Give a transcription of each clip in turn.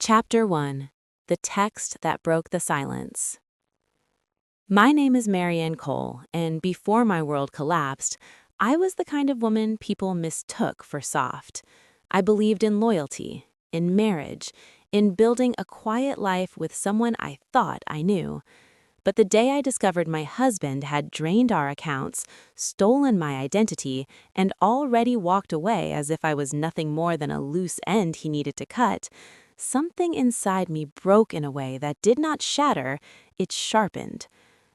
Chapter 1. The Text That Broke the Silence. My name is Marianne Cole, and before my world collapsed, I was the kind of woman people mistook for soft. I believed in loyalty, in marriage, in building a quiet life with someone I thought I knew. But the day I discovered my husband had drained our accounts, stolen my identity, and already walked away as if I was nothing more than a loose end he needed to cut, something inside me broke in a way that did not shatter, it sharpened.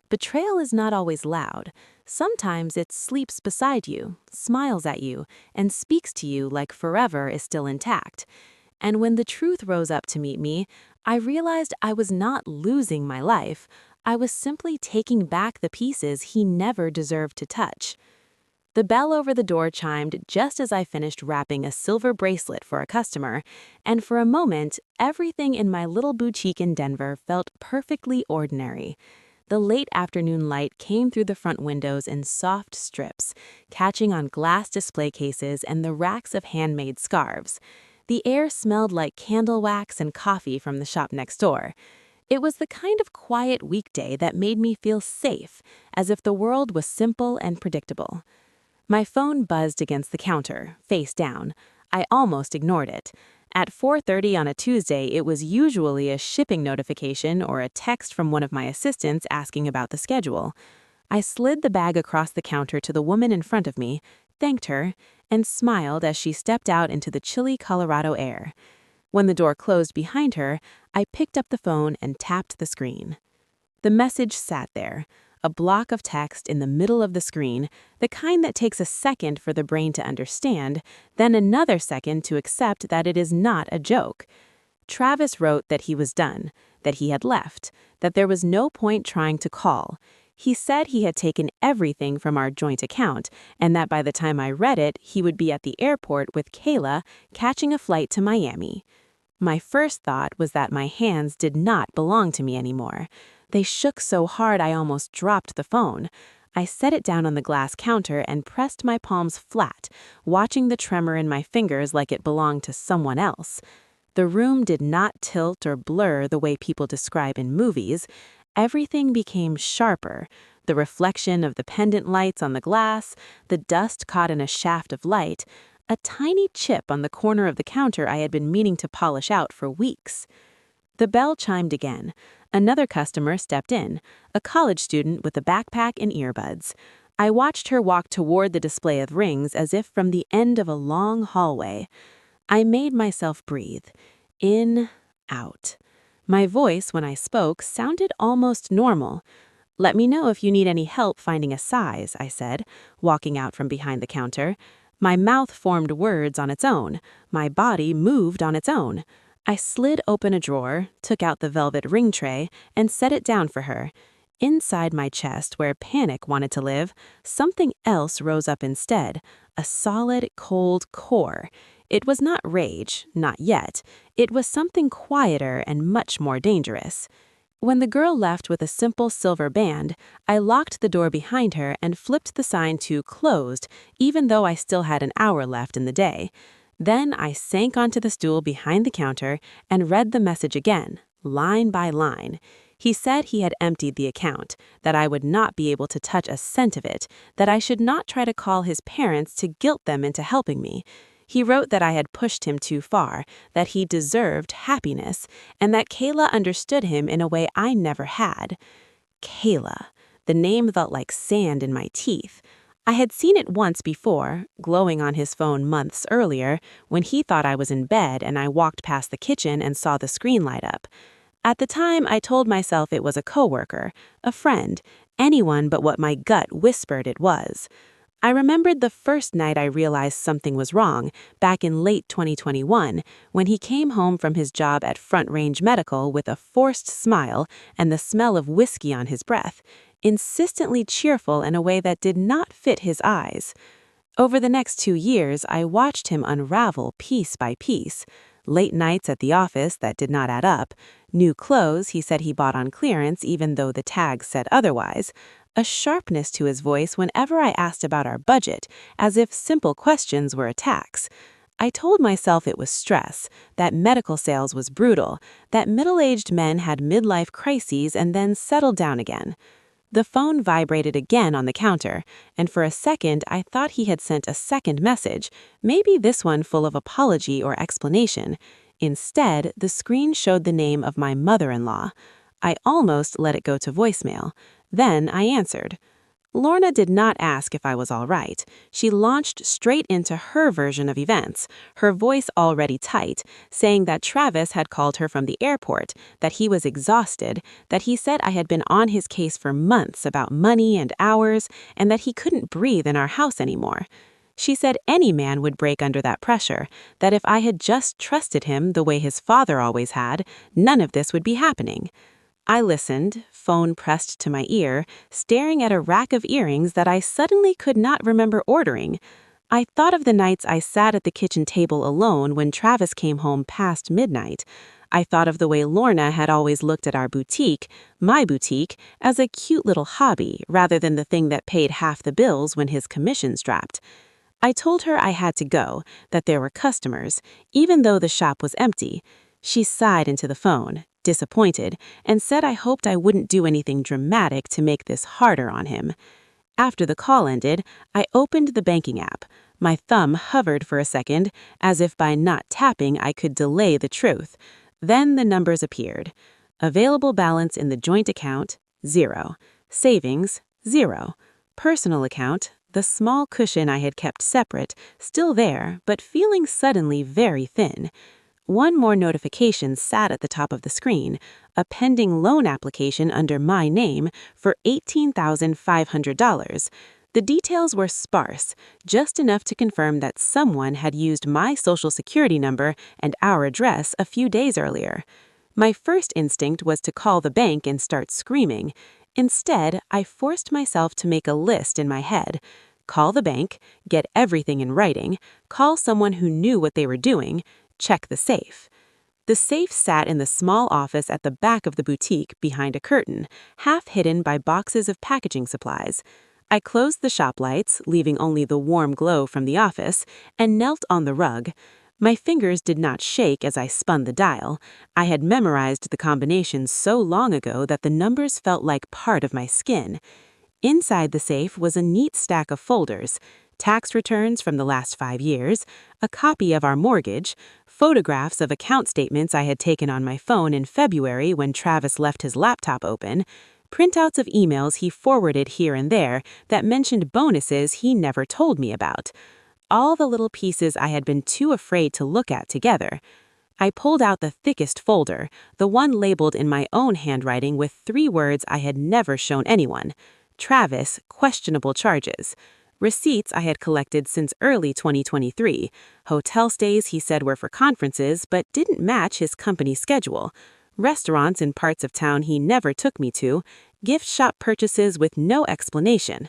Betrayal is not always loud. Sometimes it sleeps beside you, smiles at you, and speaks to you like forever is still intact. And when the truth rose up to meet me, I realized I was not losing my life. I was simply taking back the pieces he never deserved to touch. The bell over the door chimed just as I finished wrapping a silver bracelet for a customer, and for a moment, everything in my little boutique in Denver felt perfectly ordinary. The late afternoon light came through the front windows in soft strips, catching on glass display cases and the racks of handmade scarves. The air smelled like candle wax and coffee from the shop next door. It was the kind of quiet weekday that made me feel safe, as if the world was simple and predictable. My phone buzzed against the counter, face down. I almost ignored it. At 4:30 on a Tuesday, it was usually a shipping notification or a text from one of my assistants asking about the schedule. I slid the bag across the counter to the woman in front of me, thanked her, and smiled as she stepped out into the chilly Colorado air. When the door closed behind her, I picked up the phone and tapped the screen. The message sat there, a block of text in the middle of the screen, the kind that takes a second for the brain to understand, then another second to accept that it is not a joke. Travis wrote that he was done, that he had left, that there was no point trying to call. He said he had taken everything from our joint account, and that by the time I read it, he would be at the airport with Kayla, catching a flight to Miami. My first thought was that my hands did not belong to me anymore. They shook so hard I almost dropped the phone. I set it down on the glass counter and pressed my palms flat, watching the tremor in my fingers like it belonged to someone else. The room did not tilt or blur the way people describe in movies. Everything became sharper. The reflection of the pendant lights on the glass, the dust caught in a shaft of light, a tiny chip on the corner of the counter I had been meaning to polish out for weeks. The bell chimed again. Another customer stepped in, a college student with a backpack and earbuds. I watched her walk toward the display of rings as if from the end of a long hallway. I made myself breathe. In, out. My voice, when I spoke, sounded almost normal. "Let me know if you need any help finding a size," I said, walking out from behind the counter. My mouth formed words on its own. My body moved on its own. I slid open a drawer, took out the velvet ring tray, and set it down for her. Inside my chest, where panic wanted to live, something else rose up instead, a solid, cold core. It was not rage, not yet. It was something quieter and much more dangerous. When the girl left with a simple silver band, I locked the door behind her and flipped the sign to "closed," even though I still had an hour left in the day. Then I sank onto the stool behind the counter and read the message again, line by line. He said he had emptied the account, that I would not be able to touch a cent of it, that I should not try to call his parents to guilt them into helping me. He wrote that I had pushed him too far, that he deserved happiness, and that Kayla understood him in a way I never had. Kayla. The name felt like sand in my teeth. I had seen it once before, glowing on his phone months earlier, when he thought I was in bed and I walked past the kitchen and saw the screen light up. At the time, I told myself it was a coworker, a friend, anyone but what my gut whispered it was. I remembered the first night I realized something was wrong, back in late 2021, when he came home from his job at Front Range Medical with a forced smile and the smell of whiskey on his breath, insistently cheerful in a way that did not fit his eyes. Over the next 2 years, I watched him unravel piece by piece. Late nights at the office that did not add up, new clothes he said he bought on clearance even though the tags said otherwise, a sharpness to his voice whenever I asked about our budget, as if simple questions were attacks. I told myself it was stress, that medical sales was brutal, that middle-aged men had midlife crises and then settled down again. The phone vibrated again on the counter, and for a second I thought he had sent a second message, maybe this one full of apology or explanation. Instead, the screen showed the name of my mother-in-law. I almost let it go to voicemail. Then I answered. Lorna did not ask if I was all right. She launched straight into her version of events, her voice already tight, saying that Travis had called her from the airport, that he was exhausted, that he said I had been on his case for months about money and hours, and that he couldn't breathe in our house anymore. She said any man would break under that pressure, that if I had just trusted him the way his father always had, none of this would be happening. I listened, phone pressed to my ear, staring at a rack of earrings that I suddenly could not remember ordering. I thought of the nights I sat at the kitchen table alone when Travis came home past midnight. I thought of the way Lorna had always looked at our boutique, my boutique, as a cute little hobby rather than the thing that paid half the bills when his commissions dropped. I told her I had to go, that there were customers, even though the shop was empty. She sighed into the phone, disappointed, and said I hoped I wouldn't do anything dramatic to make this harder on him. After the call ended, I opened the banking app. My thumb hovered for a second, as if by not tapping I could delay the truth. Then the numbers appeared. Available balance in the joint account, 0. Savings, 0. Personal account, the small cushion I had kept separate, still there, but feeling suddenly very thin. One more notification sat at the top of the screen, a pending loan application under my name for $18,500. The details were sparse, just enough to confirm that someone had used my social security number and our address a few days earlier. My first instinct was to call the bank and start screaming. Instead, I forced myself to make a list in my head. Call the bank, get everything in writing, call someone who knew what they were doing, check the safe. The safe sat in the small office at the back of the boutique behind a curtain, half hidden by boxes of packaging supplies. I closed the shop lights, leaving only the warm glow from the office, and knelt on the rug. My fingers did not shake as I spun the dial. I had memorized the combinations so long ago that the numbers felt like part of my skin. Inside the safe was a neat stack of folders, tax returns from the last 5 years, a copy of our mortgage, photographs of account statements I had taken on my phone in February when Travis left his laptop open, printouts of emails he forwarded here and there that mentioned bonuses he never told me about. All the little pieces I had been too afraid to look at together. I pulled out the thickest folder, the one labeled in my own handwriting with 3 words I had never shown anyone. Travis, questionable charges. Receipts I had collected since early 2023. Hotel stays he said were for conferences but didn't match his company schedule. Restaurants in parts of town he never took me to. Gift shop purchases with no explanation.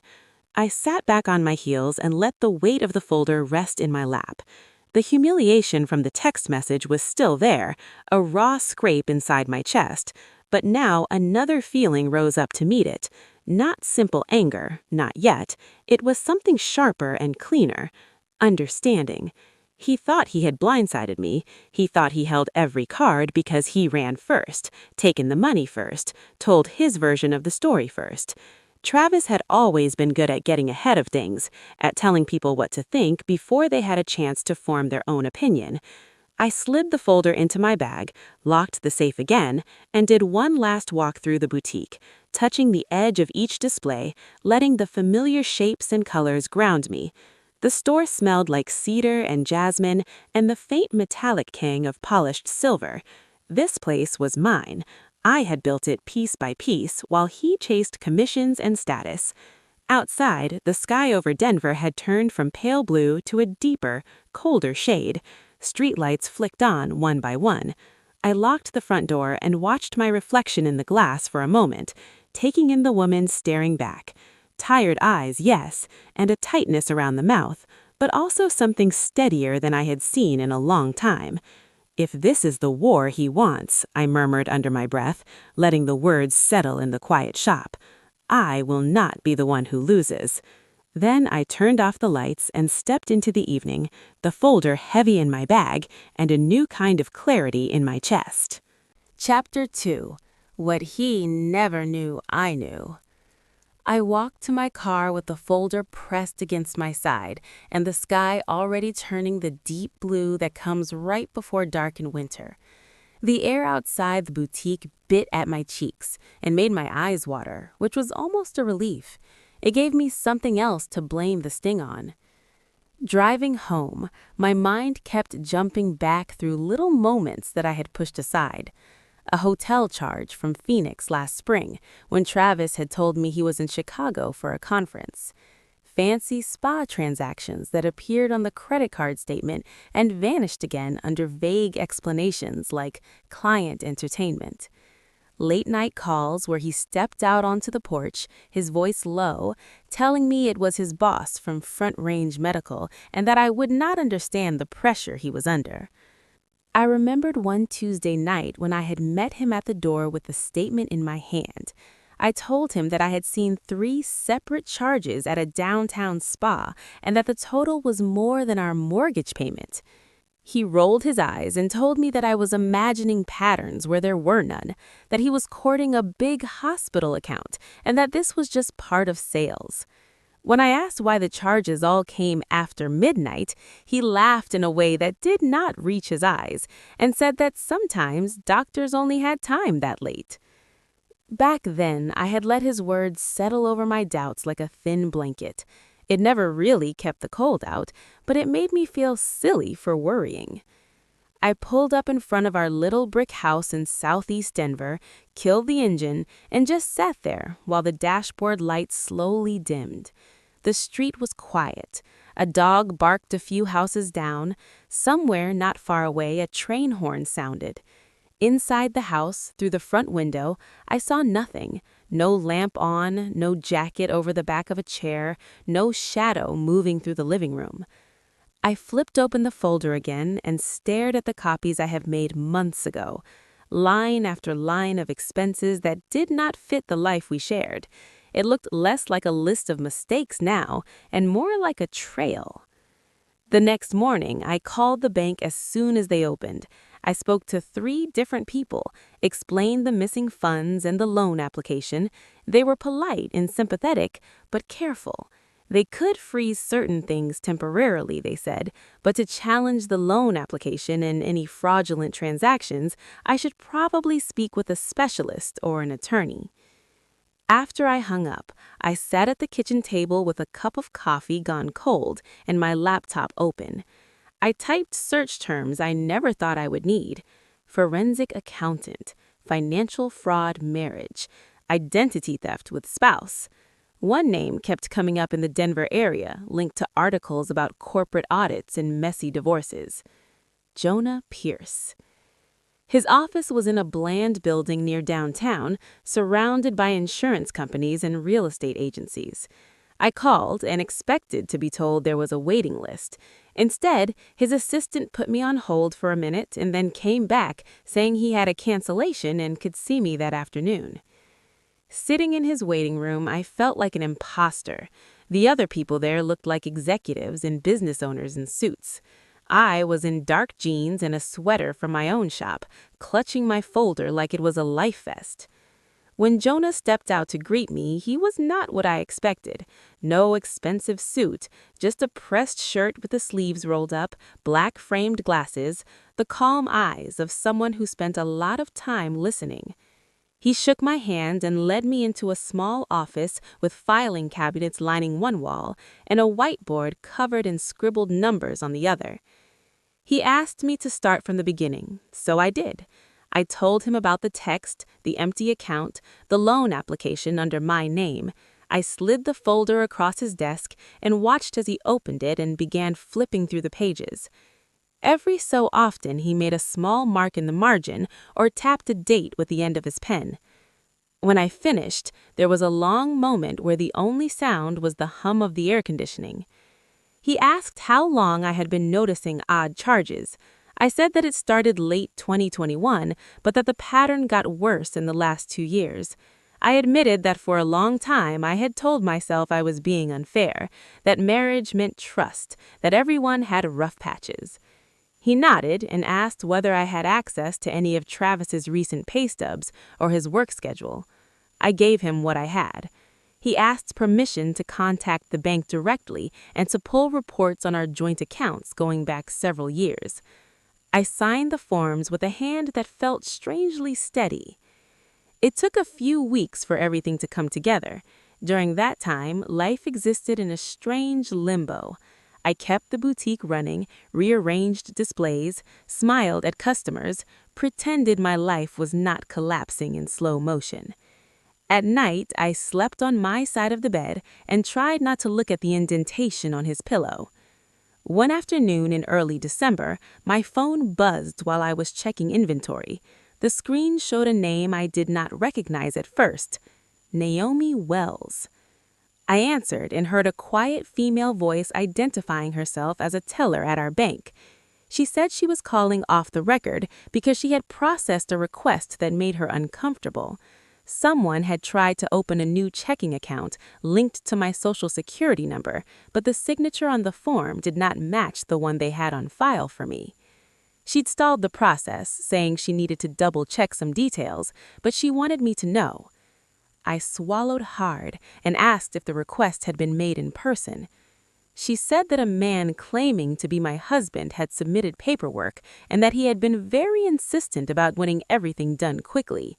I sat back on my heels and let the weight of the folder rest in my lap. The humiliation from the text message was still there, a raw scrape inside my chest, but now another feeling rose up to meet it. Not simple anger, not yet. It was something sharper and cleaner. Understanding. He thought he had blindsided me. He thought he held every card because he ran first, taken the money first, told his version of the story first. Travis had always been good at getting ahead of things, at telling people what to think before they had a chance to form their own opinion. I slid the folder into my bag, locked the safe again, and did one last walk through the boutique, touching the edge of each display, letting the familiar shapes and colors ground me. The store smelled like cedar and jasmine and the faint metallic tang of polished silver. This place was mine. I had built it piece by piece while he chased commissions and status. Outside, the sky over Denver had turned from pale blue to a deeper, colder shade. Streetlights flicked on one by one. I locked the front door and watched my reflection in the glass for a moment, taking in the woman staring back. Tired eyes, yes, and a tightness around the mouth, but also something steadier than I had seen in a long time. If this is the war he wants, I murmured under my breath, letting the words settle in the quiet shop, I will not be the one who loses. Then I turned off the lights and stepped into the evening, the folder heavy in my bag and a new kind of clarity in my chest. Chapter 2. What He Never Knew I Knew. I walked to my car with the folder pressed against my side and the sky already turning the deep blue that comes right before dark in winter. The air outside the boutique bit at my cheeks and made my eyes water, which was almost a relief. It gave me something else to blame the sting on. Driving home, my mind kept jumping back through little moments that I had pushed aside. A hotel charge from Phoenix last spring when Travis had told me he was in Chicago for a conference. Fancy spa transactions that appeared on the credit card statement and vanished again under vague explanations like client entertainment. Late-night calls where he stepped out onto the porch, his voice low, telling me it was his boss from Front Range Medical and that I would not understand the pressure he was under. I remembered one Tuesday night when I had met him at the door with the statement in my hand. I told him that I had seen 3 separate charges at a downtown spa and that the total was more than our mortgage payment. He rolled his eyes and told me that I was imagining patterns where there were none, that he was courting a big hospital account, and that this was just part of sales. When I asked why the charges all came after midnight, he laughed in a way that did not reach his eyes and said that sometimes doctors only had time that late. Back then, I had let his words settle over my doubts like a thin blanket. It never really kept the cold out, but it made me feel silly for worrying. I pulled up in front of our little brick house in southeast Denver, killed the engine, and just sat there while the dashboard light slowly dimmed. The street was quiet. A dog barked a few houses down. Somewhere not far away, a train horn sounded. Inside the house, through the front window, I saw nothing. No lamp on, no jacket over the back of a chair, no shadow moving through the living room. I flipped open the folder again and stared at the copies I have made months ago. Line after line of expenses that did not fit the life we shared. It looked less like a list of mistakes now and more like a trail. The next morning, I called the bank as soon as they opened. I spoke to 3 different people, explained the missing funds and the loan application. They were polite and sympathetic, but careful. They could freeze certain things temporarily, they said, but to challenge the loan application and any fraudulent transactions, I should probably speak with a specialist or an attorney. After I hung up, I sat at the kitchen table with a cup of coffee gone cold and my laptop open. I typed search terms I never thought I would need: forensic accountant, financial fraud marriage, identity theft with spouse. One name kept coming up in the Denver area, linked to articles about corporate audits and messy divorces. Jonah Pierce. His office was in a bland building near downtown, surrounded by insurance companies and real estate agencies. I called and expected to be told there was a waiting list. Instead, his assistant put me on hold for a minute and then came back saying he had a cancellation and could see me that afternoon. Sitting in his waiting room, I felt like an imposter. The other people there looked like executives and business owners in suits. I was in dark jeans and a sweater from my own shop, clutching my folder like it was a life vest. When Jonah stepped out to greet me, he was not what I expected. No expensive suit, just a pressed shirt with the sleeves rolled up, black framed glasses, the calm eyes of someone who spent a lot of time listening. He shook my hand and led me into a small office with filing cabinets lining one wall and a whiteboard covered in scribbled numbers on the other. He asked me to start from the beginning, so I did. I told him about the text, the empty account, the loan application under my name. I slid the folder across his desk and watched as he opened it and began flipping through the pages. Every so often he made a small mark in the margin or tapped a date with the end of his pen. When I finished, there was a long moment where the only sound was the hum of the air conditioning. He asked how long I had been noticing odd charges. I said that it started late 2021, but that the pattern got worse in the last 2 years. I admitted that for a long time I had told myself I was being unfair, that marriage meant trust, that everyone had rough patches. He nodded and asked whether I had access to any of Travis's recent pay stubs or his work schedule. I gave him what I had. He asked permission to contact the bank directly and to pull reports on our joint accounts going back several years. I signed the forms with a hand that felt strangely steady. It took a few weeks for everything to come together. During that time, life existed in a strange limbo. I kept the boutique running, rearranged displays, smiled at customers, pretended my life was not collapsing in slow motion. At night, I slept on my side of the bed and tried not to look at the indentation on his pillow. One afternoon in early December, my phone buzzed while I was checking inventory. The screen showed a name I did not recognize at first: Naomi Wells. I answered and heard a quiet female voice identifying herself as a teller at our bank. She said she was calling off the record because she had processed a request that made her uncomfortable. Someone had tried to open a new checking account linked to my Social Security number, but the signature on the form did not match the one they had on file for me. She'd stalled the process, saying she needed to double-check some details, but she wanted me to know. I swallowed hard and asked if the request had been made in person. She said that a man claiming to be my husband had submitted paperwork and that he had been very insistent about wanting everything done quickly.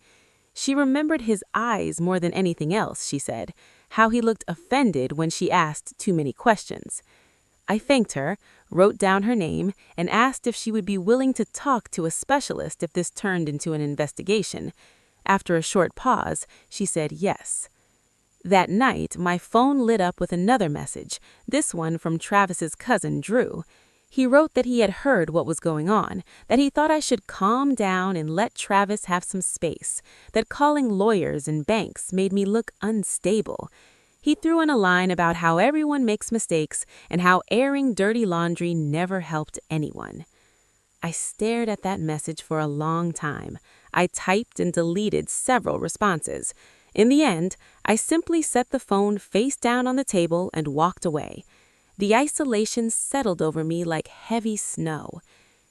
She remembered his eyes more than anything else, she said, how he looked offended when she asked too many questions. I thanked her, wrote down her name, and asked if she would be willing to talk to a specialist if this turned into an investigation. After a short pause, she said yes. That night, my phone lit up with another message, this one from Travis's cousin, Drew. He wrote that he had heard what was going on, that he thought I should calm down and let Travis have some space, that calling lawyers and banks made me look unstable. He threw in a line about how everyone makes mistakes and how airing dirty laundry never helped anyone. I stared at that message for a long time. I typed and deleted several responses. In the end, I simply set the phone face down on the table and walked away. The isolation settled over me like heavy snow.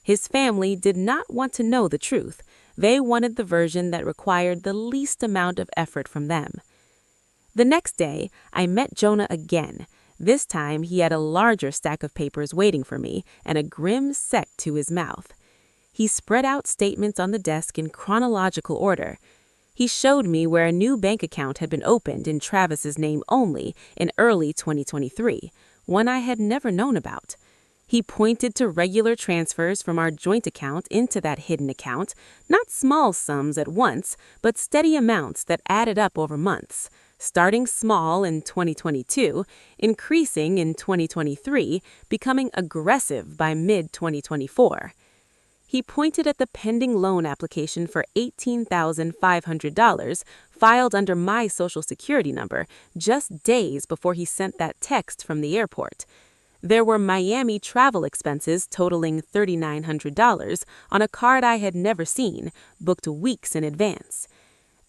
His family did not want to know the truth. They wanted the version that required the least amount of effort from them. The next day, I met Jonah again. This time, he had a larger stack of papers waiting for me and a grim set to his mouth. He spread out statements on the desk in chronological order. He showed me where a new bank account had been opened in Travis's name only in early 2023, one I had never known about. He pointed to regular transfers from our joint account into that hidden account, not small sums at once, but steady amounts that added up over months, starting small in 2022, increasing in 2023, becoming aggressive by mid-2024. He pointed at the pending loan application for $18,500 filed under my Social Security number just days before he sent that text from the airport. There were Miami travel expenses totaling $3,900 on a card I had never seen, booked weeks in advance.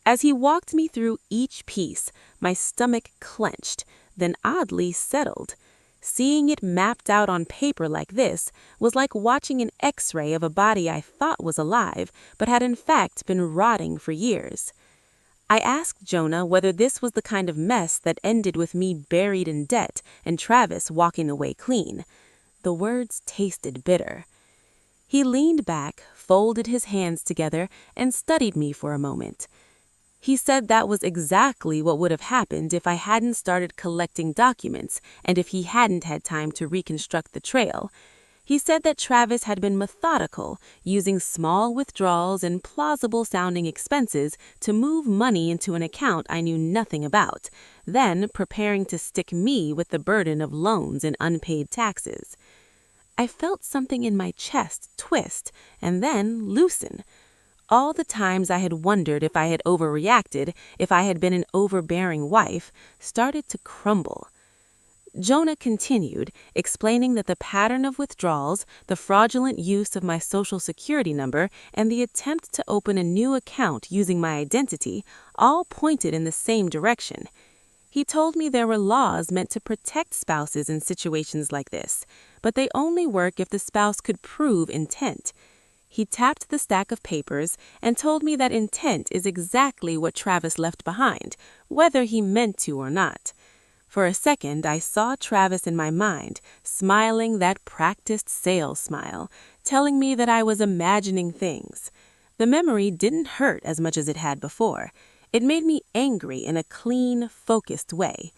As he walked me through each piece, my stomach clenched, then oddly settled. Seeing it mapped out on paper like this was like watching an X-ray of a body I thought was alive, but had in fact been rotting for years. I asked Jonah whether this was the kind of mess that ended with me buried in debt and Travis walking away clean. The words tasted bitter. He leaned back, folded his hands together, and studied me for a moment. He said that was exactly what would have happened if I hadn't started collecting documents and if he hadn't had time to reconstruct the trail. He said that Travis had been methodical, using small withdrawals and plausible-sounding expenses to move money into an account I knew nothing about, then preparing to stick me with the burden of loans and unpaid taxes. I felt something in my chest twist and then loosen. All the times I had wondered if I had overreacted, if I had been an overbearing wife, started to crumble. Jonah continued, explaining that the pattern of withdrawals, the fraudulent use of my social security number, and the attempt to open a new account using my identity all pointed in the same direction. He told me there were laws meant to protect spouses in situations like this, but they only work if the spouse could prove intent. He tapped the stack of papers and told me that intent is exactly what Travis left behind, whether he meant to or not. For a second, I saw Travis in my mind, smiling that practiced sales smile, telling me that I was imagining things. The memory didn't hurt as much as it had before. It made me angry in a clean, focused way.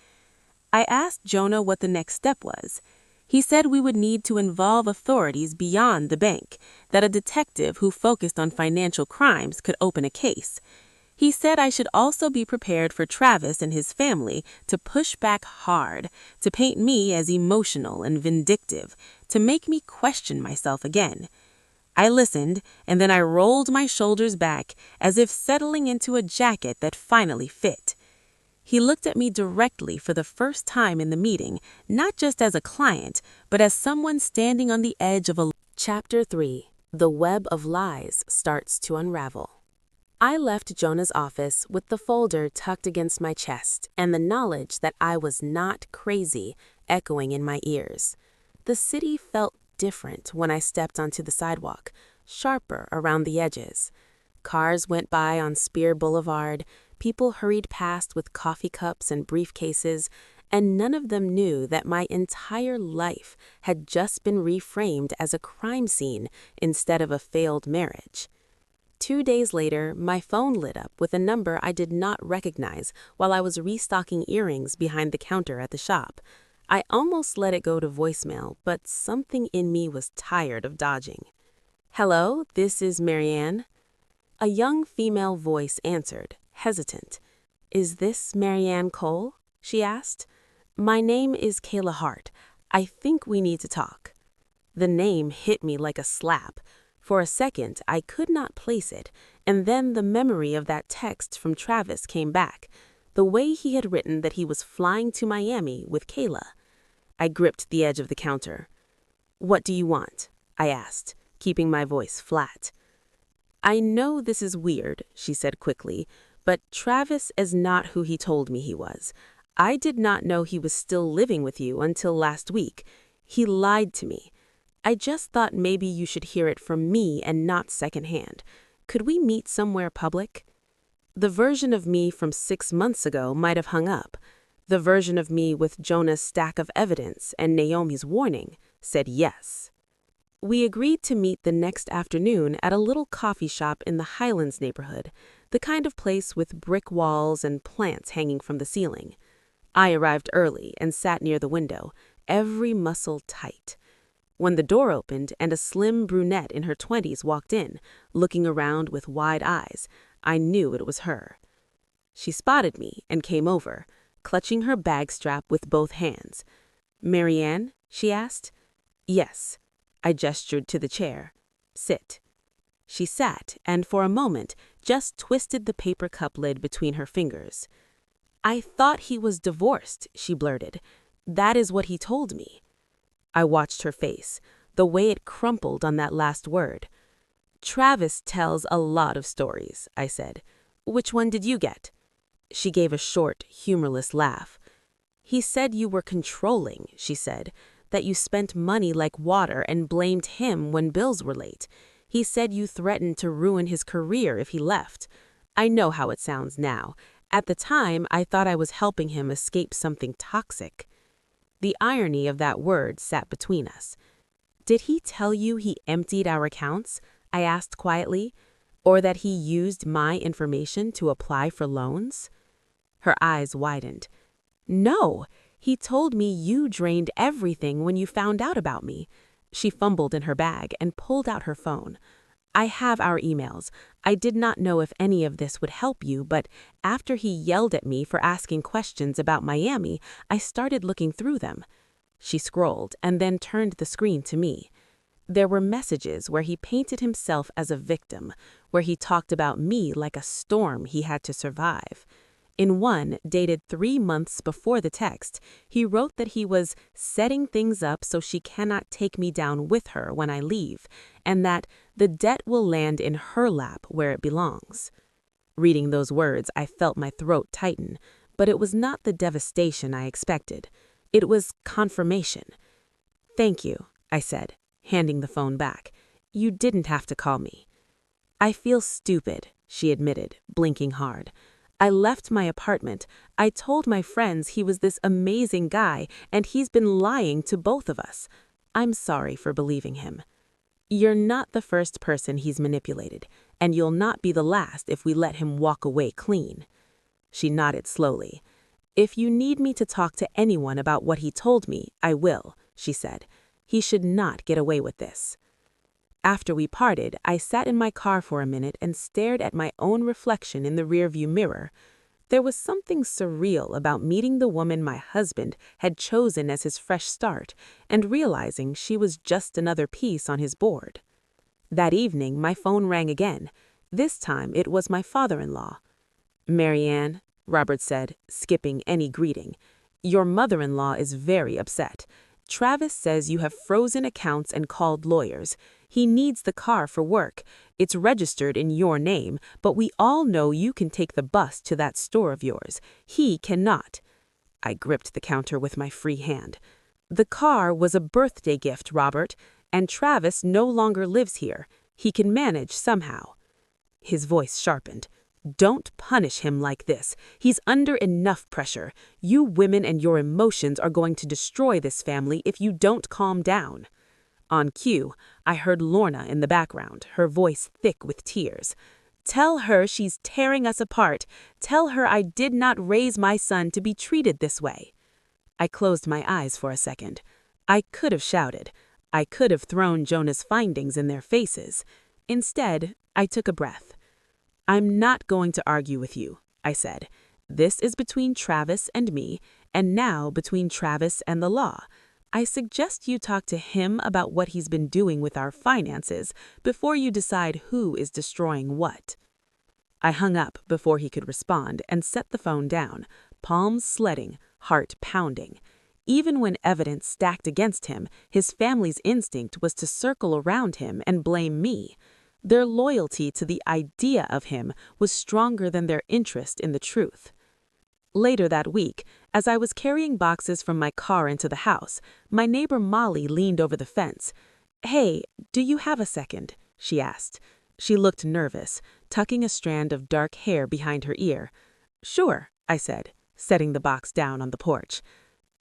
I asked Jonah what the next step was. He said we would need to involve authorities beyond the bank, that a detective who focused on financial crimes could open a case. He said I should also be prepared for Travis and his family to push back hard, to paint me as emotional and vindictive, to make me question myself again. I listened, and then I rolled my shoulders back as if settling into a jacket that finally fit. He looked at me directly for the first time in the meeting, not just as a client, but as someone standing on the edge of a... Chapter 3. The web of lies starts to unravel. I left Jonah's office with the folder tucked against my chest and the knowledge that I was not crazy echoing in my ears. The city felt different when I stepped onto the sidewalk, sharper around the edges. Cars went by on Spear Boulevard, people hurried past with coffee cups and briefcases, and none of them knew that my entire life had just been reframed as a crime scene instead of a failed marriage. 2 days later, my phone lit up with a number I did not recognize while I was restocking earrings behind the counter at the shop. I almost let it go to voicemail, but something in me was tired of dodging. "Hello, this is Marianne." A young female voice answered, hesitant. "Is this Marianne Cole?" she asked. "My name is Kayla Hart. I think we need to talk." The name hit me like a slap. For a second, I could not place it, and then the memory of that text from Travis came back, the way he had written that he was flying to Miami with Kayla. I gripped the edge of the counter. "What do you want?" I asked, keeping my voice flat. "I know this is weird," she said quickly, "but Travis is not who he told me he was. I did not know he was still living with you until last week. He lied to me. I just thought maybe you should hear it from me and not secondhand. Could we meet somewhere public?" The version of me from 6 months ago might have hung up. The version of me with Jonah's stack of evidence and Naomi's warning said yes. We agreed to meet the next afternoon at a little coffee shop in the Highlands neighborhood, the kind of place with brick walls and plants hanging from the ceiling. I arrived early and sat near the window, every muscle tight. When the door opened and a slim brunette in her 20s walked in, looking around with wide eyes, I knew it was her. She spotted me and came over, clutching her bag strap with both hands. "Marianne?" she asked. "Yes." I gestured to the chair. "Sit." She sat and for a moment just twisted the paper cup lid between her fingers. "I thought he was divorced," she blurted. "That is what he told me." I watched her face, the way it crumpled on that last word. "Travis tells a lot of stories," I said. "Which one did you get?" She gave a short, humorless laugh. "He said you were controlling," she said, "that you spent money like water and blamed him when bills were late. He said you threatened to ruin his career if he left. I know how it sounds now. At the time, I thought I was helping him escape something toxic." The irony of that word sat between us. "Did he tell you he emptied our accounts?" I asked quietly. "Or that he used my information to apply for loans?" Her eyes widened. "No, he told me you drained everything when you found out about me." She fumbled in her bag and pulled out her phone. "I have our emails. I did not know if any of this would help you, but after he yelled at me for asking questions about Miami, I started looking through them." She scrolled and then turned the screen to me. There were messages where he painted himself as a victim, where he talked about me like a storm he had to survive. In one, dated 3 months before the text, he wrote that he was setting things up so she cannot take me down with her when I leave, and that the debt will land in her lap where it belongs. Reading those words, I felt my throat tighten, but it was not the devastation I expected. It was confirmation. "Thank you," I said, handing the phone back. "You didn't have to call me." "I feel stupid," she admitted, blinking hard. "I left my apartment. I told my friends he was this amazing guy, and he's been lying to both of us. I'm sorry for believing him." "You're not the first person he's manipulated, and you'll not be the last if we let him walk away clean." She nodded slowly. "If you need me to talk to anyone about what he told me, I will," she said. "He should not get away with this." After we parted, I sat in my car for a minute and stared at my own reflection in the rearview mirror. There was something surreal about meeting the woman my husband had chosen as his fresh start and realizing she was just another piece on his board. That evening, my phone rang again. This time, it was my father-in-law. "Marianne," Robert said, skipping any greeting, "your mother-in-law is very upset. Travis says you have frozen accounts and called lawyers. He needs the car for work. It's registered in your name, but we all know you can take the bus to that store of yours. He cannot." I gripped the counter with my free hand. "The car was a birthday gift, Robert, and Travis no longer lives here. He can manage somehow." His voice sharpened. "Don't punish him like this. He's under enough pressure. You women and your emotions are going to destroy this family if you don't calm down." On cue, I heard Lorna in the background, her voice thick with tears. "Tell her she's tearing us apart. Tell her I did not raise my son to be treated this way." I closed my eyes for a second. I could have shouted. I could have thrown Jonah's findings in their faces. Instead, I took a breath. "I'm not going to argue with you," I said. "This is between Travis and me, and now between Travis and the law. I suggest you talk to him about what he's been doing with our finances before you decide who is destroying what." I hung up before he could respond and set the phone down, palms sweating, heart pounding. Even when evidence stacked against him, his family's instinct was to circle around him and blame me. Their loyalty to the idea of him was stronger than their interest in the truth. Later that week, as I was carrying boxes from my car into the house, my neighbor Molly leaned over the fence. "Hey, do you have a second?" she asked. She looked nervous, tucking a strand of dark hair behind her ear. "Sure," I said, setting the box down on the porch.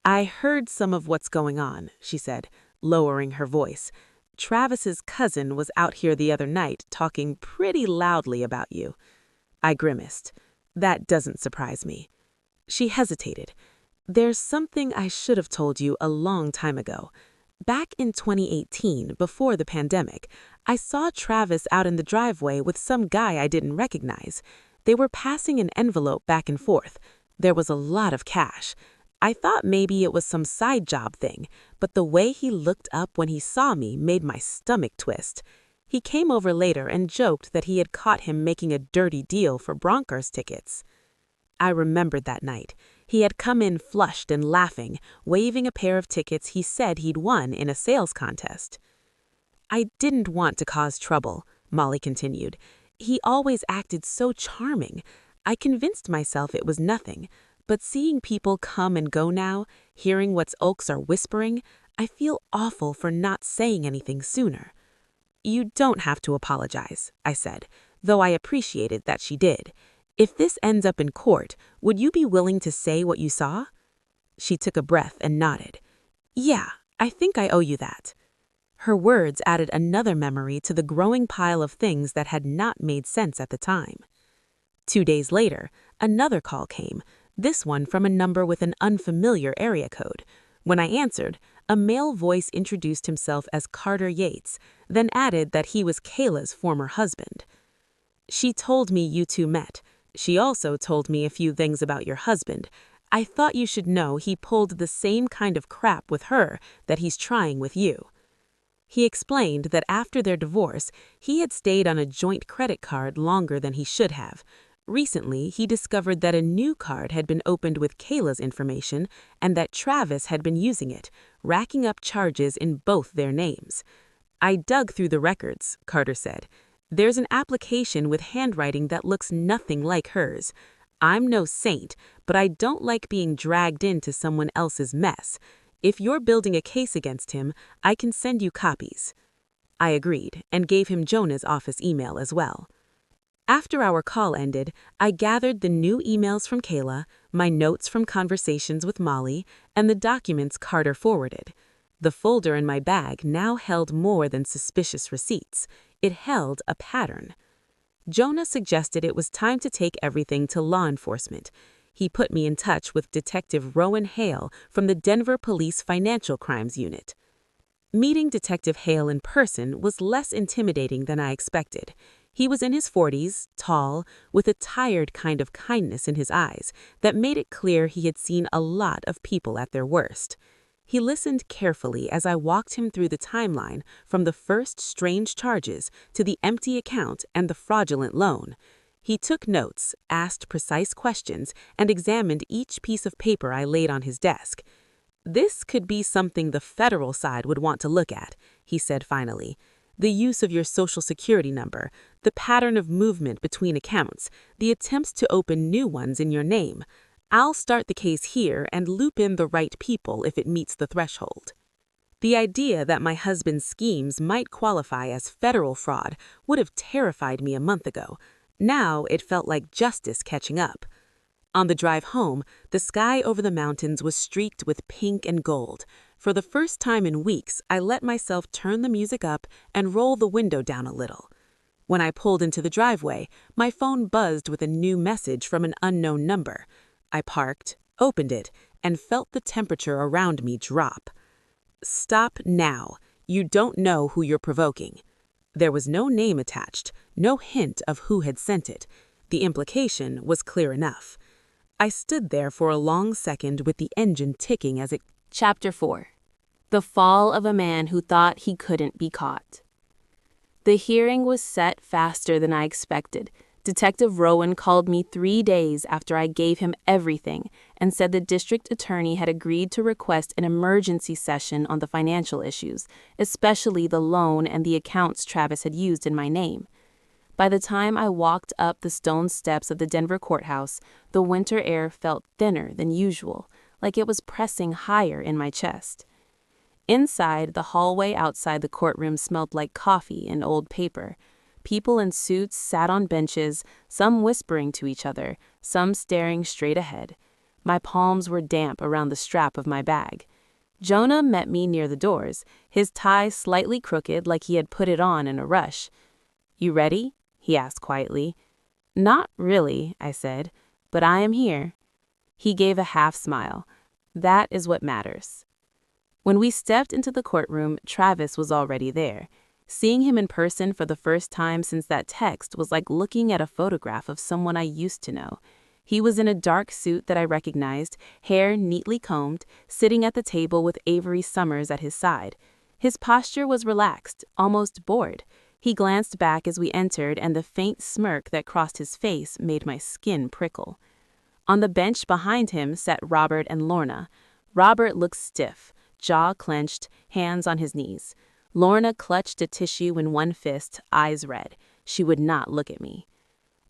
"I heard some of what's going on," she said, lowering her voice. "Travis's cousin was out here the other night talking pretty loudly about you." I grimaced. "That doesn't surprise me." She hesitated. "There's something I should have told you a long time ago. Back in 2018, before the pandemic, I saw Travis out in the driveway with some guy I didn't recognize. They were passing an envelope back and forth. There was a lot of cash. I thought maybe it was some side job thing, but the way he looked up when he saw me made my stomach twist. He came over later and joked that he had caught him making a dirty deal for Broncos tickets." I remembered that night. He had come in flushed and laughing, waving a pair of tickets he said he'd won in a sales contest. "I didn't want to cause trouble," Molly continued. "He always acted so charming. I convinced myself it was nothing. But seeing people come and go now, hearing what Oaks are whispering, I feel awful for not saying anything sooner." "You don't have to apologize," I said, though I appreciated that she did. "If this ends up in court, would you be willing to say what you saw?" She took a breath and nodded. "Yeah, I think I owe you that." Her words added another memory to the growing pile of things that had not made sense at the time. 2 days later, another call came, this one from a number with an unfamiliar area code. When I answered, a male voice introduced himself as Carter Yates, then added that he was Kayla's former husband. "She told me you two met. She also told me a few things about your husband. I thought you should know he pulled the same kind of crap with her that he's trying with you." He explained that after their divorce, he had stayed on a joint credit card longer than he should have. Recently, he discovered that a new card had been opened with Kayla's information and that Travis had been using it, racking up charges in both their names. "I dug through the records," Carter said. "There's an application with handwriting that looks nothing like hers. I'm no saint, but I don't like being dragged into someone else's mess. If you're building a case against him, I can send you copies." I agreed and gave him Jonah's office email as well. After our call ended, I gathered the new emails from Kayla, my notes from conversations with Molly, and the documents Carter forwarded. The folder in my bag now held more than suspicious receipts. It held a pattern. Jonah suggested it was time to take everything to law enforcement. He put me in touch with Detective Rowan Hale from the Denver Police Financial Crimes Unit. Meeting Detective Hale in person was less intimidating than I expected. He was in his 40s, tall, with a tired kind of kindness in his eyes that made it clear he had seen a lot of people at their worst. He listened carefully as I walked him through the timeline from the first strange charges to the empty account and the fraudulent loan. He took notes, asked precise questions, and examined each piece of paper I laid on his desk. "This could be something the federal side would want to look at," he said finally. "The use of your social security number, the pattern of movement between accounts, the attempts to open new ones in your name. I'll start the case here and loop in the right people if it meets the threshold." The idea that my husband's schemes might qualify as federal fraud would have terrified me a month ago. Now it felt like justice catching up. On the drive home, the sky over the mountains was streaked with pink and gold. For the first time in weeks, I let myself turn the music up and roll the window down a little. When I pulled into the driveway, my phone buzzed with a new message from an unknown number. I parked, opened it, and felt the temperature around me drop. "Stop now. You don't know who you're provoking." There was no name attached, no hint of who had sent it. The implication was clear enough. I stood there for a long second with the engine ticking as it... Chapter 4. The Fall of a Man Who Thought He Couldn't Be Caught. The hearing was set faster than I expected. Detective Rowan called me 3 days after I gave him everything and said the district attorney had agreed to request an emergency session on the financial issues, especially the loan and the accounts Travis had used in my name. By the time I walked up the stone steps of the Denver courthouse, the winter air felt thinner than usual, like it was pressing higher in my chest. Inside, the hallway outside the courtroom smelled like coffee and old paper. People in suits sat on benches, some whispering to each other, some staring straight ahead. My palms were damp around the strap of my bag. Jonah met me near the doors, his tie slightly crooked like he had put it on in a rush. "You ready?" he asked quietly. "Not really," I said, "but I am here." He gave a half smile. That is what matters. When we stepped into the courtroom, Travis was already there. Seeing him in person for the first time since that text was like looking at a photograph of someone I used to know. He was in a dark suit that I recognized, hair neatly combed, sitting at the table with Avery Summers at his side. His posture was relaxed, almost bored. He glanced back as we entered, and the faint smirk that crossed his face made my skin prickle. On the bench behind him sat Robert and Lorna. Robert looked stiff, jaw clenched, hands on his knees. Lorna clutched a tissue in one fist, eyes red. She would not look at me.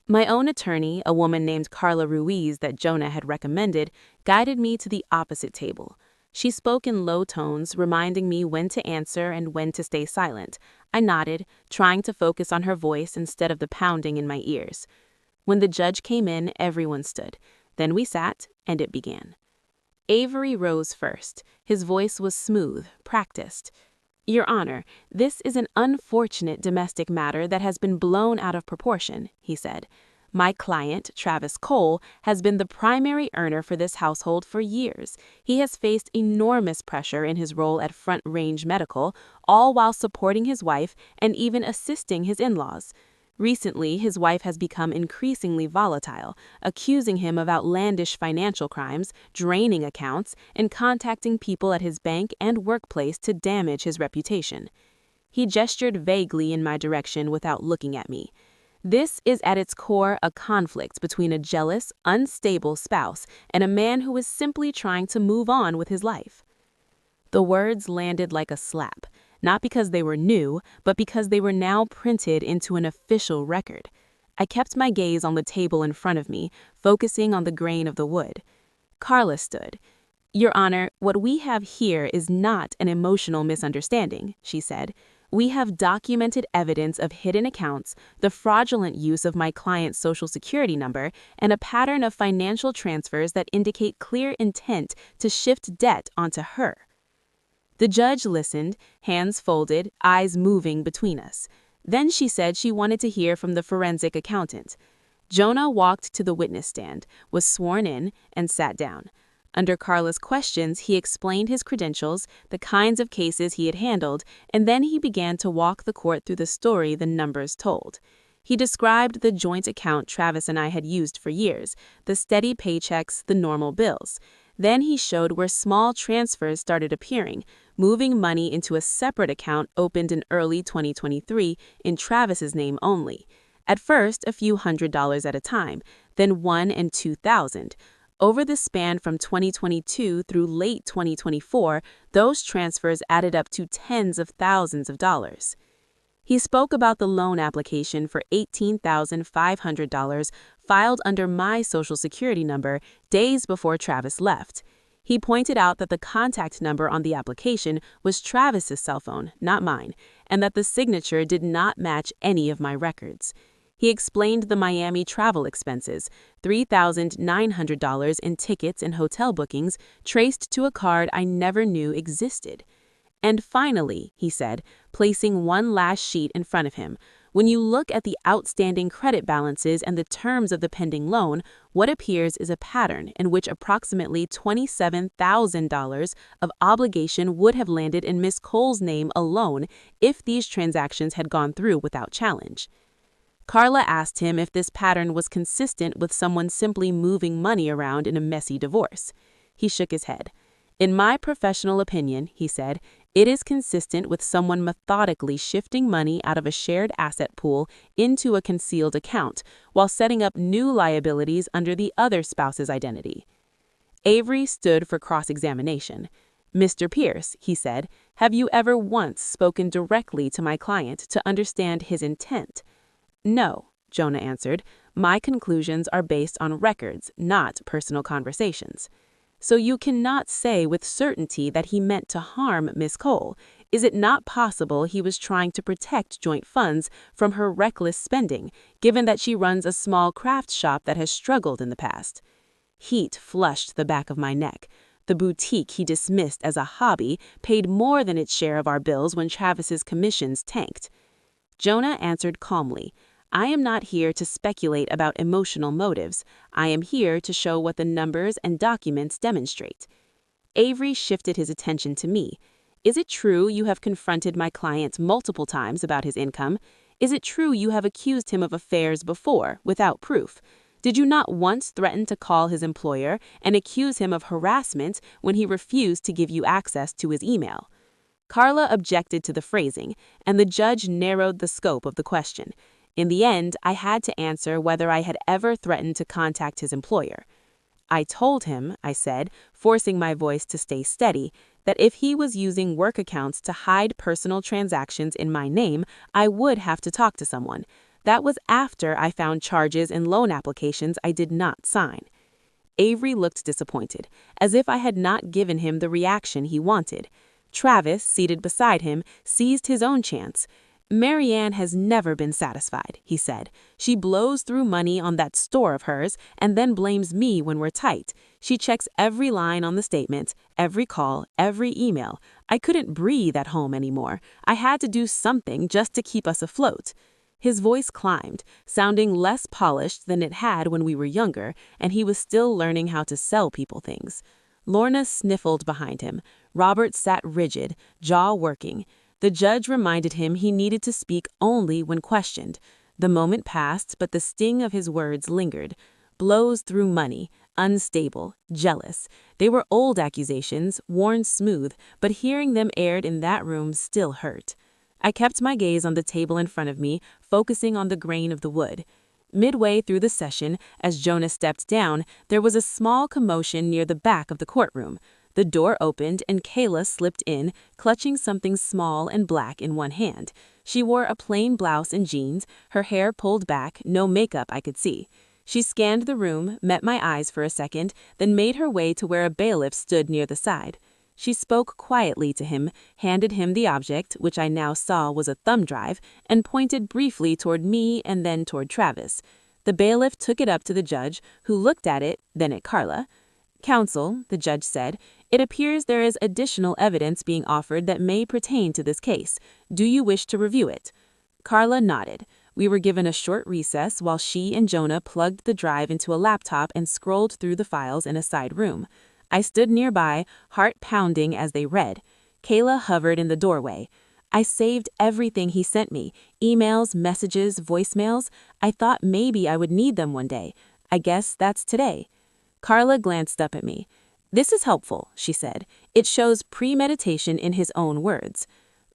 My own attorney, a woman named Carla Ruiz that Jonah had recommended, guided me to the opposite table. She spoke in low tones, reminding me when to answer and when to stay silent. I nodded, trying to focus on her voice instead of the pounding in my ears. When the judge came in, everyone stood. Then we sat, and it began. Avery rose first. His voice was smooth, practiced. "Your Honor, this is an unfortunate domestic matter that has been blown out of proportion," he said. "My client, Travis Cole, has been the primary earner for this household for years. He has faced enormous pressure in his role at Front Range Medical, all while supporting his wife and even assisting his in-laws. Recently, his wife has become increasingly volatile, accusing him of outlandish financial crimes, draining accounts, and contacting people at his bank and workplace to damage his reputation." He gestured vaguely in my direction without looking at me. This is at its core a conflict between a jealous, unstable spouse and a man who is simply trying to move on with his life. The words landed like a slap, not because they were new, but because they were now printed into an official record. I kept my gaze on the table in front of me, focusing on the grain of the wood. Carla stood. "Your Honor, what we have here is not an emotional misunderstanding," she said. "We have documented evidence of hidden accounts, the fraudulent use of my client's social security number, and a pattern of financial transfers that indicate clear intent to shift debt onto her." The judge listened, hands folded, eyes moving between us. Then she said she wanted to hear from the forensic accountant. Jonah walked to the witness stand, was sworn in, and sat down. Under Carla's questions, he explained his credentials, the kinds of cases he had handled, and then he began to walk the court through the story the numbers told. He described the joint account Travis and I had used for years, the steady paychecks, the normal bills. Then he showed where small transfers started appearing, moving money into a separate account opened in early 2023 in Travis's name only. At first, a few $100s at a time, then $1,000 and $2,000. Over the span from 2022 through late 2024, those transfers added up to tens of thousands of dollars. He spoke about the loan application for $18,500 filed under my Social Security number days before Travis left. He pointed out that the contact number on the application was Travis's cell phone, not mine, and that the signature did not match any of my records. He explained the Miami travel expenses, $3,900 in tickets and hotel bookings traced to a card I never knew existed. And finally, he said, placing one last sheet in front of him, when you look at the outstanding credit balances and the terms of the pending loan, what appears is a pattern in which approximately $27,000 of obligation would have landed in Miss Cole's name alone if these transactions had gone through without challenge. Carla asked him if this pattern was consistent with someone simply moving money around in a messy divorce. He shook his head. "In my professional opinion," he said, "it is consistent with someone methodically shifting money out of a shared asset pool into a concealed account while setting up new liabilities under the other spouse's identity." Avery stood for cross-examination. "Mr. Pierce," he said, "have you ever once spoken directly to my client to understand his intent?" "No," Jonah answered. "My conclusions are based on records, not personal conversations." "So you cannot say with certainty that he meant to harm Miss Cole. Is it not possible he was trying to protect joint funds from her reckless spending, given that she runs a small craft shop that has struggled in the past?" Heat flushed the back of my neck. The boutique he dismissed as a hobby paid more than its share of our bills when Travis's commissions tanked. Jonah answered calmly, "I am not here to speculate about emotional motives. I am here to show what the numbers and documents demonstrate." Avery shifted his attention to me. "Is it true you have confronted my client multiple times about his income? Is it true you have accused him of affairs before, without proof? Did you not once threaten to call his employer and accuse him of harassment when he refused to give you access to his email?" Carla objected to the phrasing, and the judge narrowed the scope of the question. In the end, I had to answer whether I had ever threatened to contact his employer. "I told him," I said, forcing my voice to stay steady, "that if he was using work accounts to hide personal transactions in my name, I would have to talk to someone. That was after I found charges in loan applications I did not sign." Avery looked disappointed, as if I had not given him the reaction he wanted. Travis, seated beside him, seized his own chance. "Marianne has never been satisfied," he said. "She blows through money on that store of hers and then blames me when we're tight. She checks every line on the statement, every call, every email. I couldn't breathe at home anymore. I had to do something just to keep us afloat." His voice climbed, sounding less polished than it had when we were younger, and he was still learning how to sell people things. Lorna sniffled behind him. Robert sat rigid, jaw working. The judge reminded him he needed to speak only when questioned. The moment passed, but the sting of his words lingered. Blows through money, unstable, jealous. They were old accusations, worn smooth, but hearing them aired in that room still hurt. I kept my gaze on the table in front of me, focusing on the grain of the wood. Midway through the session, as Jonah stepped down, there was a small commotion near the back of the courtroom. The door opened and Kayla slipped in, clutching something small and black in one hand. She wore a plain blouse and jeans, her hair pulled back, no makeup I could see. She scanned the room, met my eyes for a second, then made her way to where a bailiff stood near the side. She spoke quietly to him, handed him the object, which I now saw was a thumb drive, and pointed briefly toward me and then toward Travis. The bailiff took it up to the judge, who looked at it, then at Carla. "Counsel," the judge said, "it appears there is additional evidence being offered that may pertain to this case. Do you wish to review it?" Carla nodded. We were given a short recess while she and Jonah plugged the drive into a laptop and scrolled through the files in a side room. I stood nearby, heart pounding as they read. Kayla hovered in the doorway. "I saved everything he sent me, emails, messages, voicemails. I thought maybe I would need them one day. I guess that's today." Carla glanced up at me. "This is helpful," she said. "It shows premeditation in his own words."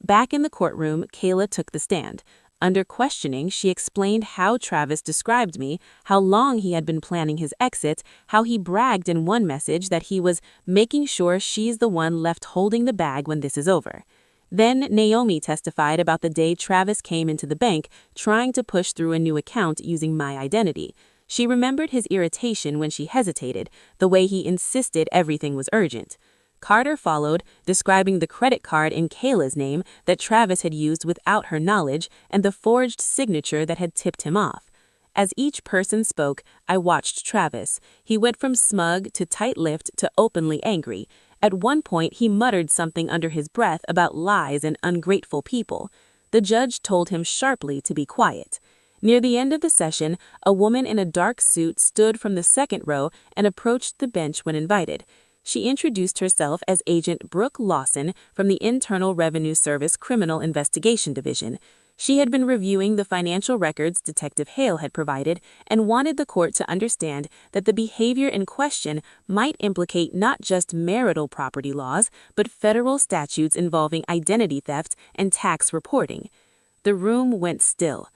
Back in the courtroom, Kayla took the stand. Under questioning, she explained how Travis described me, how long he had been planning his exit, how he bragged in one message that he was making sure she's the one left holding the bag when this is over. Then Naomi testified about the day Travis came into the bank trying to push through a new account using my identity. She remembered his irritation when she hesitated, the way he insisted everything was urgent. Carter followed, describing the credit card in Kayla's name that Travis had used without her knowledge and the forged signature that had tipped him off. As each person spoke, I watched Travis. He went from smug to tight-lipped to openly angry. At one point, he muttered something under his breath about lies and ungrateful people. The judge told him sharply to be quiet. Near the end of the session, a woman in a dark suit stood from the second row and approached the bench when invited. She introduced herself as Agent Brooke Lawson from the Internal Revenue Service Criminal Investigation Division. She had been reviewing the financial records Detective Hale had provided and wanted the court to understand that the behavior in question might implicate not just marital property laws, but federal statutes involving identity theft and tax reporting. The room went still.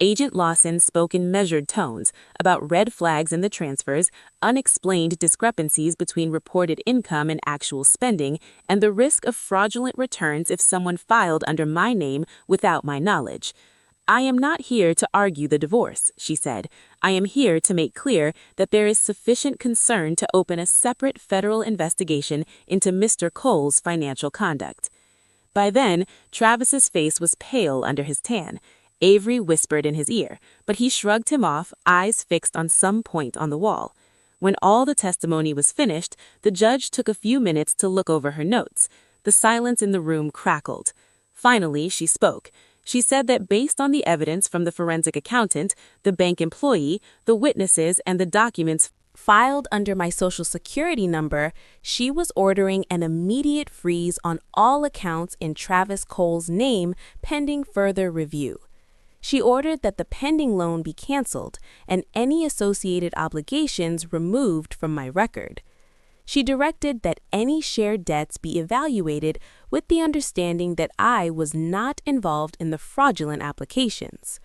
Agent Lawson spoke in measured tones about red flags in the transfers, unexplained discrepancies between reported income and actual spending, and the risk of fraudulent returns if someone filed under my name without my knowledge. "I am not here to argue the divorce," she said. "I am here to make clear that there is sufficient concern to open a separate federal investigation into Mr. Cole's financial conduct." By then, Travis's face was pale under his tan. Avery whispered in his ear, but he shrugged him off, eyes fixed on some point on the wall. When all the testimony was finished, the judge took a few minutes to look over her notes. The silence in the room crackled. Finally, she spoke. She said that based on the evidence from the forensic accountant, the bank employee, the witnesses, and the documents filed under my Social Security number, she was ordering an immediate freeze on all accounts in Travis Cole's name pending further review. She ordered that the pending loan be canceled and any associated obligations removed from my record. She directed that any shared debts be evaluated with the understanding that I was not involved in the fraudulent applications.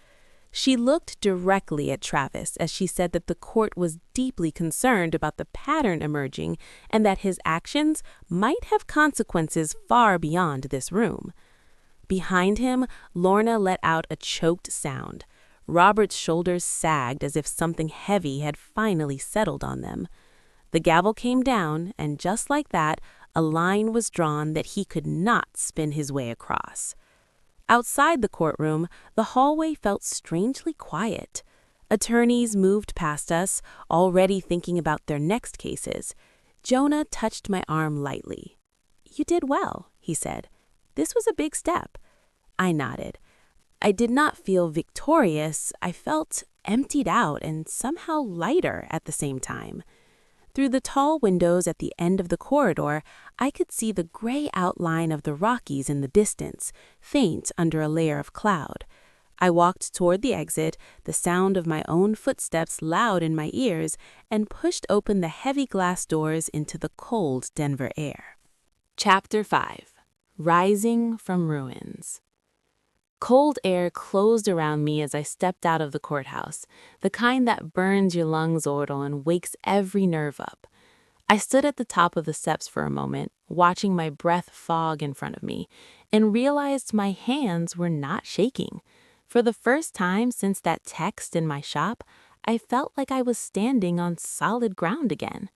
She looked directly at Travis as she said that the court was deeply concerned about the pattern emerging and that his actions might have consequences far beyond this room. Behind him, Lorna let out a choked sound. Robert's shoulders sagged as if something heavy had finally settled on them. The gavel came down, and just like that, a line was drawn that he could not spin his way across. Outside the courtroom, the hallway felt strangely quiet. Attorneys moved past us, already thinking about their next cases. Jonah touched my arm lightly. "You did well," he said. "This was a big step." I nodded. I did not feel victorious. I felt emptied out and somehow lighter at the same time. Through the tall windows at the end of the corridor, I could see the gray outline of the Rockies in the distance, faint under a layer of cloud. I walked toward the exit, the sound of my own footsteps loud in my ears, and pushed open the heavy glass doors into the cold Denver air. Chapter 5. Rising from Ruins. Cold air closed around me as I stepped out of the courthouse, the kind that burns your lungs ortal and wakes every nerve up. I stood at the top of the steps for a moment, watching my breath fog in front of me, and realized my hands were not shaking. For the first time since that text in my shop, I felt like I was standing on solid ground again.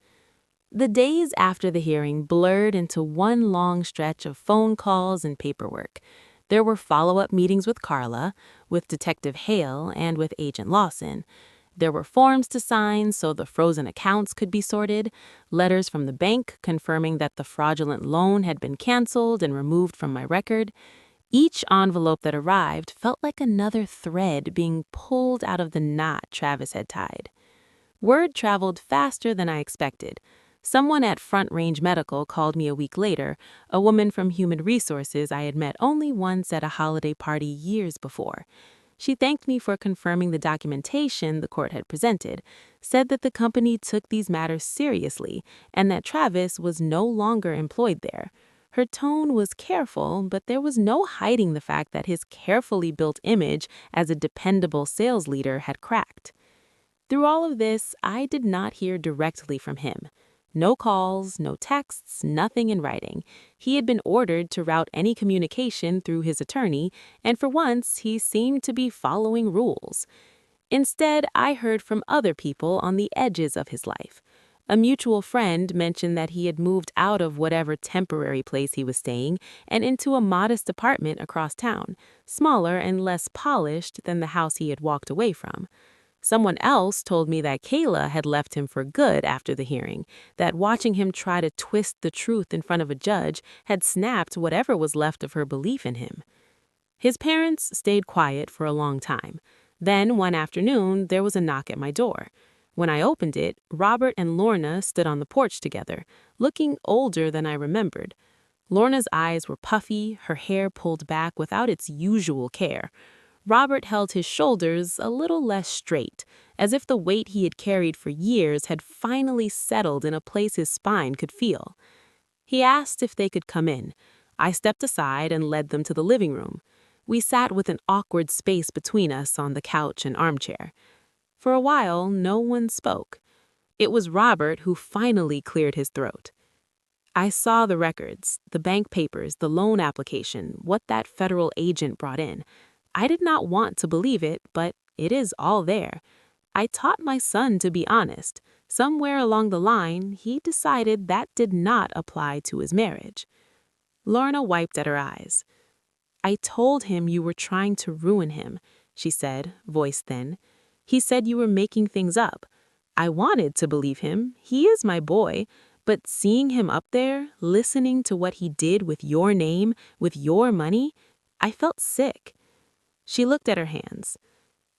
The days after the hearing blurred into one long stretch of phone calls and paperwork. There were follow-up meetings with Carla, with Detective Hale, and with Agent Lawson. There were forms to sign so the frozen accounts could be sorted, letters from the bank confirming that the fraudulent loan had been canceled and removed from my record. Each envelope that arrived felt like another thread being pulled out of the knot Travis had tied. Word traveled faster than I expected. Someone at Front Range Medical called me a week later, a woman from Human Resources I had met only once at a holiday party years before. She thanked me for confirming the documentation the court had presented, said that the company took these matters seriously, and that Travis was no longer employed there. Her tone was careful, but there was no hiding the fact that his carefully built image as a dependable sales leader had cracked. Through all of this, I did not hear directly from him. No calls, no texts, nothing in writing. He had been ordered to route any communication through his attorney, and for once he seemed to be following rules. Instead, I heard from other people on the edges of his life. A mutual friend mentioned that he had moved out of whatever temporary place he was staying and into a modest apartment across town, smaller and less polished than the house he had walked away from. Someone else told me that Kayla had left him for good after the hearing, that watching him try to twist the truth in front of a judge had snapped whatever was left of her belief in him. His parents stayed quiet for a long time. Then, one afternoon, there was a knock at my door. When I opened it, Robert and Lorna stood on the porch together, looking older than I remembered. Lorna's eyes were puffy, her hair pulled back without its usual care. Robert held his shoulders a little less straight, as if the weight he had carried for years had finally settled in a place his spine could feel. He asked if they could come in. I stepped aside and led them to the living room. We sat with an awkward space between us on the couch and armchair. For a while, no one spoke. It was Robert who finally cleared his throat. I saw the records, the bank papers, the loan application, what that federal agent brought in. I did not want to believe it, but it is all there. I taught my son to be honest. Somewhere along the line, he decided that did not apply to his marriage. Lorna wiped at her eyes. "I told him you were trying to ruin him," she said, voice thin. "He said you were making things up. I wanted to believe him. He is my boy. But seeing him up there, listening to what he did with your name, with your money, I felt sick." She looked at her hands.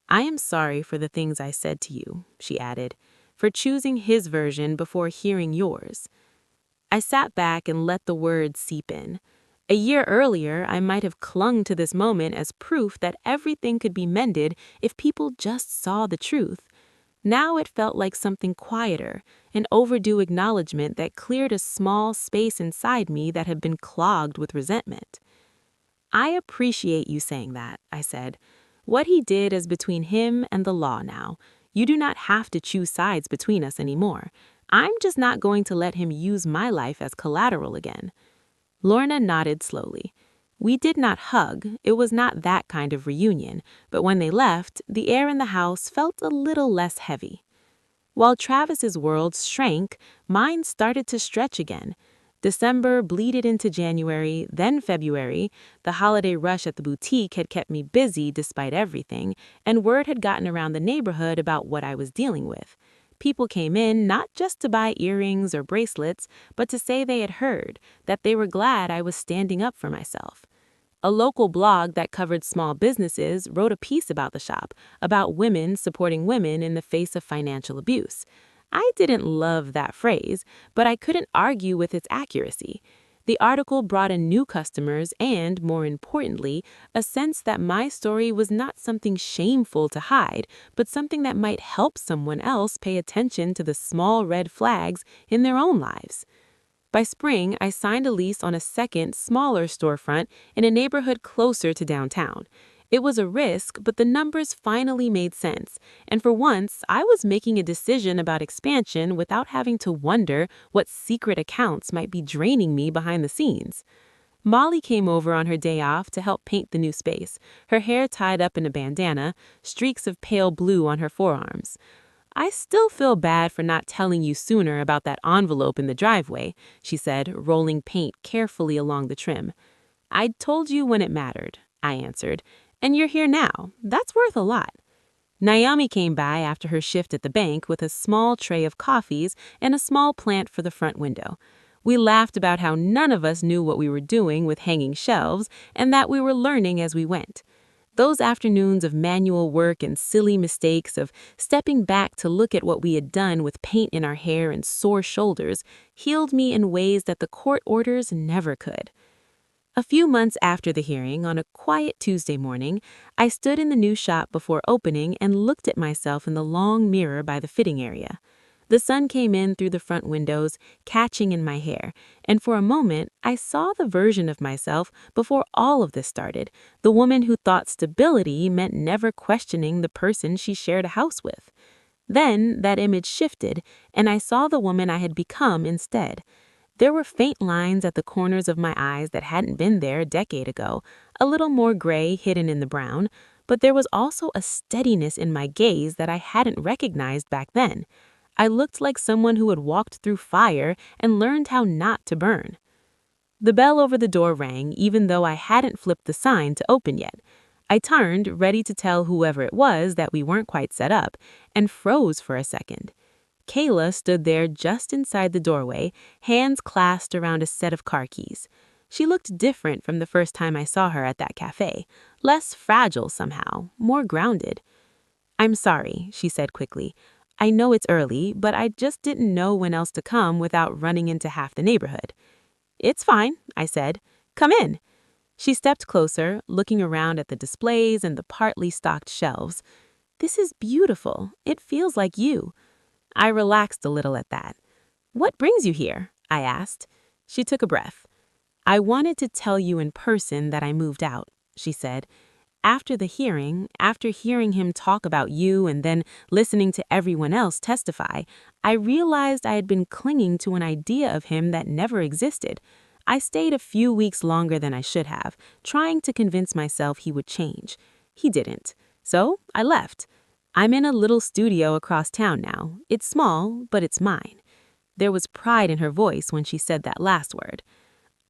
"I am sorry for the things I said to you," she added, "for choosing his version before hearing yours." I sat back and let the words seep in. A year earlier, I might have clung to this moment as proof that everything could be mended if people just saw the truth. Now it felt like something quieter, an overdue acknowledgement that cleared a small space inside me that had been clogged with resentment. "I appreciate you saying that," I said. "What he did is between him and the law now. You do not have to choose sides between us anymore. I'm just not going to let him use my life as collateral again." Lorna nodded slowly. We did not hug, it was not that kind of reunion, but when they left, the air in the house felt a little less heavy. While Travis's world shrank, mine started to stretch again. December bleeded into January, then February. The holiday rush at the boutique had kept me busy despite everything, and word had gotten around the neighborhood about what I was dealing with. People came in not just to buy earrings or bracelets, but to say they had heard, that they were glad I was standing up for myself. A local blog that covered small businesses wrote a piece about the shop, about women supporting women in the face of financial abuse. I didn't love that phrase, but I couldn't argue with its accuracy. The article brought in new customers and, more importantly, a sense that my story was not something shameful to hide, but something that might help someone else pay attention to the small red flags in their own lives. By spring, I signed a lease on a second, smaller storefront in a neighborhood closer to downtown. It was a risk, but the numbers finally made sense, and for once, I was making a decision about expansion without having to wonder what secret accounts might be draining me behind the scenes. Molly came over on her day off to help paint the new space, her hair tied up in a bandana, streaks of pale blue on her forearms. "I still feel bad for not telling you sooner about that envelope in the driveway," she said, rolling paint carefully along the trim. "I'd told you when it mattered," I answered, "and you're here now. That's worth a lot." Naomi came by after her shift at the bank with a small tray of coffees and a small plant for the front window. We laughed about how none of us knew what we were doing with hanging shelves and that we were learning as we went. Those afternoons of manual work and silly mistakes, of stepping back to look at what we had done with paint in our hair and sore shoulders, healed me in ways that the court orders never could. A few months after the hearing, on a quiet Tuesday morning, I stood in the new shop before opening and looked at myself in the long mirror by the fitting area. The sun came in through the front windows, catching in my hair, and for a moment I saw the version of myself before all of this started, the woman who thought stability meant never questioning the person she shared a house with. Then that image shifted, and I saw the woman I had become instead. There were faint lines at the corners of my eyes that hadn't been there a decade ago, a little more gray hidden in the brown, but there was also a steadiness in my gaze that I hadn't recognized back then. I looked like someone who had walked through fire and learned how not to burn. The bell over the door rang, even though I hadn't flipped the sign to open yet. I turned, ready to tell whoever it was that we weren't quite set up, and froze for a second. Kayla stood there just inside the doorway, hands clasped around a set of car keys. She looked different from the first time I saw her at that cafe, less fragile somehow, more grounded. "I'm sorry," she said quickly. "I know it's early, but I just didn't know when else to come without running into half the neighborhood." "It's fine," I said. "Come in." She stepped closer, looking around at the displays and the partly stocked shelves. "This is beautiful. It feels like you." I relaxed a little at that. "What brings you here?" I asked. She took a breath. "I wanted to tell you in person that I moved out," she said. "After the hearing, after hearing him talk about you and then listening to everyone else testify, I realized I had been clinging to an idea of him that never existed. I stayed a few weeks longer than I should have, trying to convince myself he would change. He didn't. So I left. I'm in a little studio across town now. It's small, but it's mine." There was pride in her voice when she said that last word.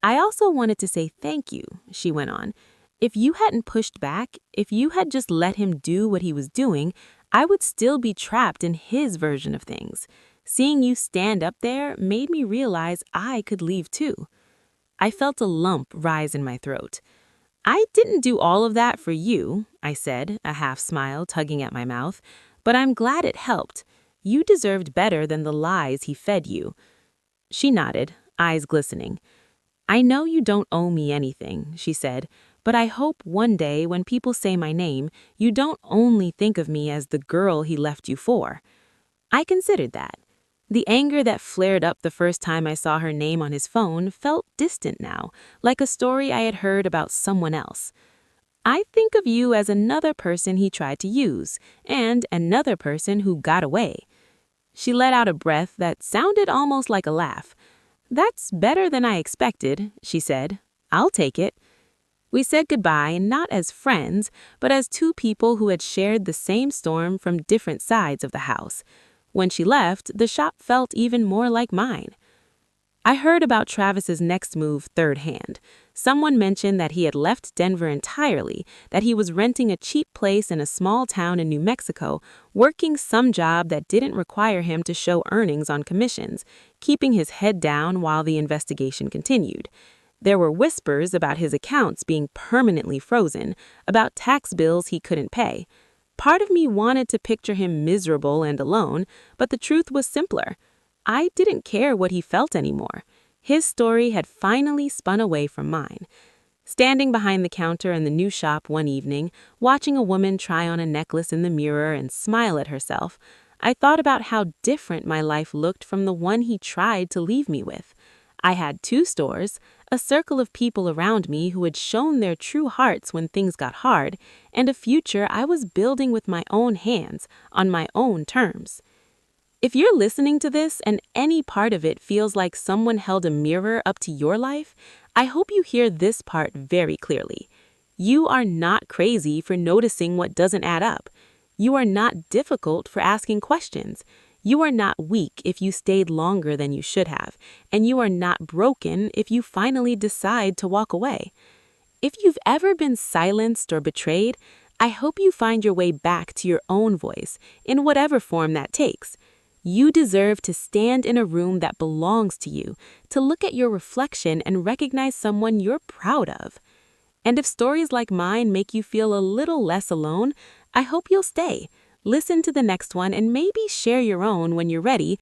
"I also wanted to say thank you," she went on. "If you hadn't pushed back, if you had just let him do what he was doing, I would still be trapped in his version of things. Seeing you stand up there made me realize I could leave too." I felt a lump rise in my throat. "I didn't do all of that for you," I said, a half smile tugging at my mouth, "but I'm glad it helped. You deserved better than the lies he fed you." She nodded, eyes glistening. "I know you don't owe me anything," she said, "but I hope one day when people say my name, you don't only think of me as the girl he left you for." I considered that. The anger that flared up the first time I saw her name on his phone felt distant now, like a story I had heard about someone else. "I think of you as another person he tried to use, and another person who got away." She let out a breath that sounded almost like a laugh. "That's better than I expected," she said. "I'll take it." We said goodbye not as friends, but as two people who had shared the same storm from different sides of the house. When she left, the shop felt even more like mine. I heard about Travis's next move third hand. Someone mentioned that he had left Denver entirely, that he was renting a cheap place in a small town in New Mexico, working some job that didn't require him to show earnings on commissions, keeping his head down while the investigation continued. There were whispers about his accounts being permanently frozen, about tax bills he couldn't pay. Part of me wanted to picture him miserable and alone, but the truth was simpler. I didn't care what he felt anymore. His story had finally spun away from mine. Standing behind the counter in the new shop one evening, watching a woman try on a necklace in the mirror and smile at herself, I thought about how different my life looked from the one he tried to leave me with. I had two stores, a circle of people around me who had shown their true hearts when things got hard, and a future I was building with my own hands, on my own terms. If you're listening to this and any part of it feels like someone held a mirror up to your life, I hope you hear this part very clearly. You are not crazy for noticing what doesn't add up. You are not difficult for asking questions. You are not weak if you stayed longer than you should have, and you are not broken if you finally decide to walk away. If you've ever been silenced or betrayed, I hope you find your way back to your own voice, in whatever form that takes. You deserve to stand in a room that belongs to you, to look at your reflection and recognize someone you're proud of. And if stories like mine make you feel a little less alone, I hope you'll stay. Listen to the next one and maybe share your own when you're ready,